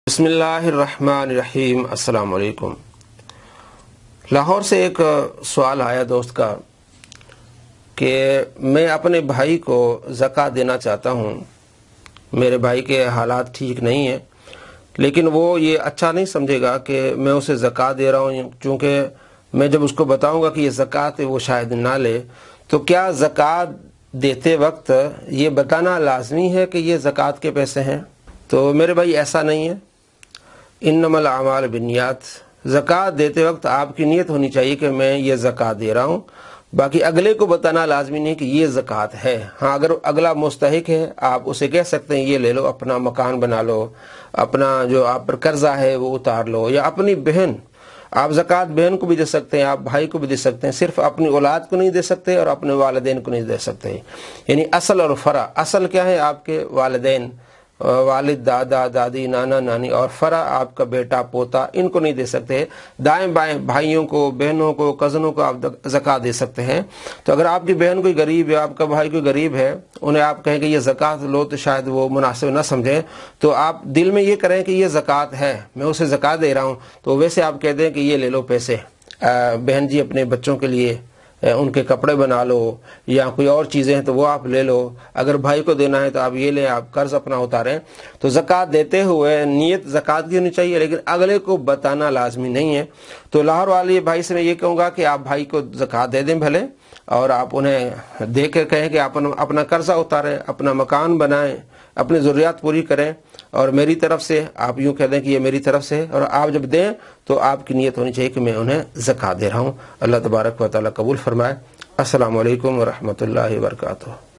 بسم اللہ الرحمن الرحیم۔ السلام علیکم۔ لاہور سے ایک سوال آیا دوست کا کہ میں اپنے بھائی کو زکوٰۃ دینا چاہتا ہوں، میرے بھائی کے حالات ٹھیک نہیں ہیں، لیکن وہ یہ اچھا نہیں سمجھے گا کہ میں اسے زکوٰۃ دے رہا ہوں، چونکہ میں جب اس کو بتاؤں گا کہ یہ زکوٰۃ ہے وہ شاید نہ لے۔ تو کیا زکوٰۃ دیتے وقت یہ بتانا لازمی ہے کہ یہ زکوٰۃ کے پیسے ہیں؟ تو میرے بھائی ایسا نہیں ہے، انما الاعمال بالنیات۔ زکوٰۃ دیتے وقت آپ کی نیت ہونی چاہیے کہ میں یہ زکوٰۃ دے رہا ہوں، باقی اگلے کو بتانا لازمی نہیں کہ یہ زکوٰۃ ہے۔ ہاں، اگر اگلا مستحق ہے آپ اسے کہہ سکتے ہیں یہ لے لو، اپنا مکان بنا لو، اپنا جو آپ پر قرضہ ہے وہ اتار لو، یا اپنی بہن، آپ زکوٰۃ بہن کو بھی دے سکتے ہیں، آپ بھائی کو بھی دے سکتے ہیں، صرف اپنی اولاد کو نہیں دے سکتے اور اپنے والدین کو نہیں دے سکتے۔ یعنی اصل اور فرع، اصل کیا ہے؟ آپ کے والدین، والد، دادا، دادی، نانا، نانی، اور فرع آپ کا بیٹا، پوتا، ان کو نہیں دے سکتے۔ دائیں بائیں بھائیوں کو، بہنوں کو، کزنوں کو آپ زکوٰۃ دے سکتے ہیں۔ تو اگر آپ کی بہن کوئی غریب ہے، آپ کا بھائی کوئی غریب ہے، انہیں آپ کہیں کہ یہ زکوٰۃ لو، تو شاید وہ مناسب نہ سمجھیں، تو آپ دل میں یہ کریں کہ یہ زکوٰۃ ہے، میں اسے زکوٰۃ دے رہا ہوں، تو ویسے آپ کہہ دیں کہ یہ لے لو پیسے، بہن جی اپنے بچوں کے لیے ان کے کپڑے بنا لو، یا کوئی اور چیزیں ہیں تو وہ آپ لے لو، اگر بھائی کو دینا ہے تو آپ یہ لیں، آپ قرض اپنا اتاریں۔ تو زکوٰۃ دیتے ہوئے نیت زکوٰۃ کی ہونی چاہیے، لیکن اگلے کو بتانا لازمی نہیں ہے۔ تو لاہور والے بھائی سے میں یہ کہوں گا کہ آپ بھائی کو زکوٰۃ دے دیں بھلے، اور آپ انہیں دے کے کہیں کہ آپ اپنا قرضہ اتاریں، اپنا مکان بنائیں، اپنی ضروریات پوری کریں، اور میری طرف سے آپ یوں کہہ دیں کہ یہ میری طرف سے ہے، اور آپ جب دیں تو آپ کی نیت ہونی چاہیے کہ میں انہیں زکوٰۃ دے رہا ہوں۔ اللہ تبارک و تعالیٰ قبول فرمائے۔ السلام علیکم ورحمۃ اللہ وبرکاتہ۔